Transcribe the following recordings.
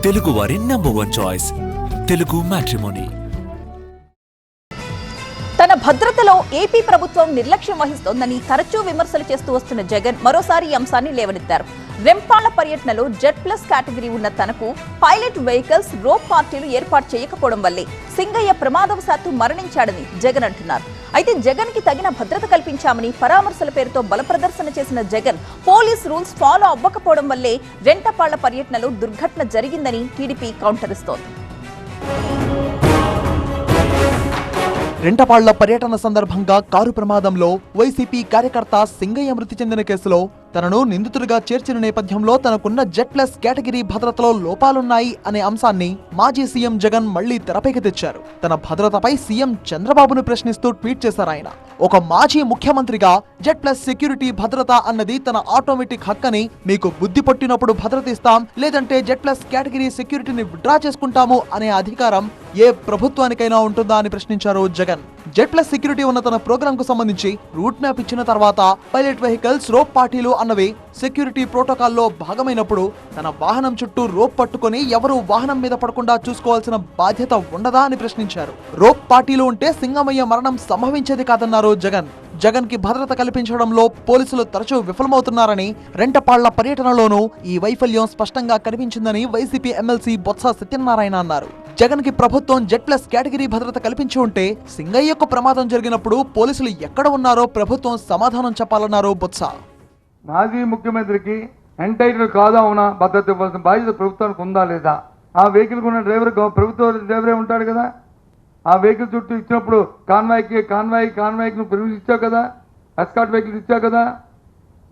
తెలుగు వారి #1 choice Telugu matrimony. తన భద్రతలో AP ప్రభుత్వం నిర్లక్ష్యం వహిస్తోందని తరచూ విమర్శలు చేస్తూ వస్తున్న జగన్ మరోసారి ఈ అంశాన్ని లేవనెత్తారు. రెంపాళ్ల పర్యటనలో Z+ కేటగిరీ ఉన్న తనకు పైలట్ వెహికల్స్ రోప్ పార్టీలు ఏర్పాటు చేయకపోవడం వల్లే సింగయ్య ప్రమాదవశాత్తు మరణించాడని జగన్ అంటున్నారు. అయితే జగన్ కి తగిన భద్రత కల్పించామని పరామర్శల పేరుతో బలప్రదర్శన చేసిన జగన్ పోలీస్ రూల్స్ ఫాలో అవ్వకపోవడం వల్లే రెంటపాళ్ల పర్యటనలో దుర్ఘటన జరిగిందని టీడీపీ కౌంటర్ ఇస్తోంది. రెంటపాళ్ల పర్యటన సందర్భంగా కారు ప్రమాదంలో వైసీపీ కార్యకర్త సింగయ్య మృతి చెందిన కేసులో తనను నిందితుడిగా చేర్చిన నేపథ్యంలో తనకున్న Z+ కేటగిరీ భద్రతలో లోపాలున్నాయి అనే అంశాన్ని మాజీ సీఎం జగన్ మళ్లీ తెరపైకి తెచ్చారు. తన భద్రతపై సీఎం చంద్రబాబును ప్రశ్నిస్తూ ట్వీట్ చేశారు ఆయన. ఒక మాజీ ముఖ్యమంత్రిగా Z+ సెక్యూరిటీ భద్రత అన్నది తన ఆటోమేటిక్ హక్కని, మీకు బుద్ధి పట్టినప్పుడు భద్రత ఇస్తాం, లేదంటే Z+ కేటగిరీ సెక్యూరిటీని విత్డ్రా చేసుకుంటాము అనే అధికారం ఏ ప్రభుత్వానికైనా ఉంటుందా అని ప్రశ్నించారు జగన్. Z+ సెక్యూరిటీ ఉన్న తన ప్రోగ్రామ్ కు సంబంధించి రూట్ మ్యాప్ ఇచ్చిన తర్వాత పైలట్ వెహికల్స్ రోప్ పార్టీలు అన్నవి సెక్యూరిటీ ప్రోటోకాల్లో భాగమైనప్పుడు తన వాహనం చుట్టూ రోప్ పట్టుకొని ఎవరు వాహనం మీద పడకుండా చూసుకోవాల్సిన బాధ్యత ఉండదా అని ప్రశ్నించారు. రోప్ పార్టీలు ఉంటే సింగమయ్య మరణం సంభవించేది కాదన్నారు జగన్. జగన్ కి భద్రత కల్పించడంలో పోలీసులు తరచూ విఫలమవుతున్నారని, రెంటపాళ్ల పర్యటనలోనూ ఈ వైఫల్యం స్పష్టంగా కనిపించిందని వైసీపీ ఎమ్మెల్సీ బొత్స సత్యనారాయణ అన్నారు. జగన్ కి ప్రభుత్వం Z+ కేటగిరీ భద్రత కల్పించి ఉంటే సింగయ్యకు ప్రమాదం జరిగినప్పుడు పోలీసులు ఎక్కడ ఉన్నారో ప్రభుత్వం సమాధానం చెప్పాలన్నారు బొత్స. మాజీ ముఖ్యమంత్రికి ఎంటైటిల్ కాదా అవునా భద్రత ఇవ్వాల్సిన బాధ్యత ప్రభుత్వానికి ఉందా లేదా? ఆ వెహికల్ ఉన్న డ్రైవర్ ప్రభుత్వ డ్రైవరే ఉంటాడు కదా. ఆ వెహికల్ చుట్టూ ఇచ్చినప్పుడు కాన్వాయ్కి నువ్వు పర్మిషన్ ఇచ్చావు కదా, ఎస్కాట్ వెహికల్స్ ఇచ్చావు కదా,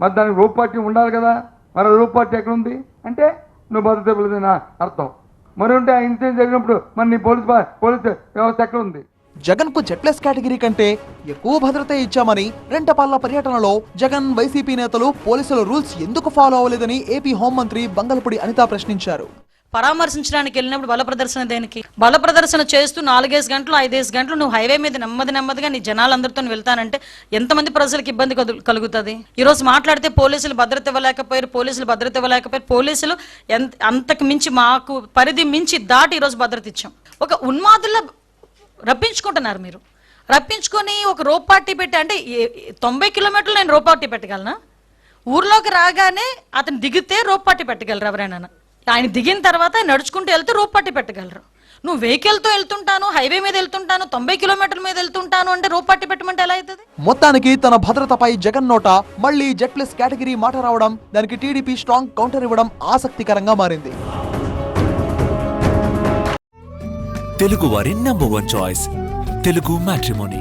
మరి దానికి రోప్ పార్టీ ఉండాలి కదా. మరి రోప్ పార్టీ ఎక్కడ ఉంది అంటే నువ్వు భద్రత ఇవ్వలేదని అర్థం. మరి ఉంటే ఆ ఇన్సిడెంట్ జరిగినప్పుడు మరి నీ పోలీస్ వ్యవస్థ ఎక్కడ ఉంది? జగన్ కు Z+ కేటగిరీ కంటే ఎక్కువ భద్రత ఇచ్చామని రెంటపాళ్ల పర్యటనలో జగన్, వైసీపీ నేతలు పోలీసుల రూల్స్ ఎందుకు ఫాలో అవ్వలేదని ఏపీ హోంమంత్రి బంగళపూడి అనిత ప్రశ్నించారు. పరామర్శించడానికి వెళ్ళినప్పుడు బల ప్రదర్శన దేనికి? బల ప్రదర్శన చేస్తూ 4 గంటలు 5 గంటలు నువ్వు హైవే మీద నెమ్మదిగా నీ జనాలందరితో వెళ్తానంటే ఎంతమంది ప్రజలకు ఇబ్బంది కలుగుతుంది? ఈ రోజు మాట్లాడితే పోలీసులు భద్రత ఇవ్వలేకపోయారు, పోలీసులు అంతకు మించి మాకు పరిధి మించి దాటి ఈరోజు భద్రత ఇచ్చాం. ఒక ఉన్మాదుల్లో రప్పించుకుంటున్నారు మీరు. రప్పించుకొని ఒక రోప్ పార్టీ పెట్టి అంటే 90 కిలోమీటర్లు నేను రోప్ పార్టీ పెట్టగలనా? ఊర్లోకి రాగానే అతను దిగితే రోప్ పార్టీ పెట్టగలరు ఎవరైనా? ఆయన దిగిన తర్వాత నడుచుకుంటూ వెళ్తే రోప్ పార్టీ పెట్టగలరు. నువ్వు వెహికల్తో వెళ్తుంటాను, హైవే మీద వెళ్తుంటాను, 90 కిలోమీటర్ల మీద వెళ్తుంటాను అంటే రోప్ పార్టీ పెట్టమంటే ఎలా అవుతుంది? మొత్తానికి తన భద్రతపై జగన్ నోట మళ్లీ Z+ కేటగిరీ మాట రావడం, దానికి టీడీపీ స్ట్రాంగ్ కౌంటర్ ఇవ్వడం ఆసక్తికరంగా మారింది. తెలుగు వారి #1 చాయిస్ తెలుగు మ్యాట్రిమోనీ.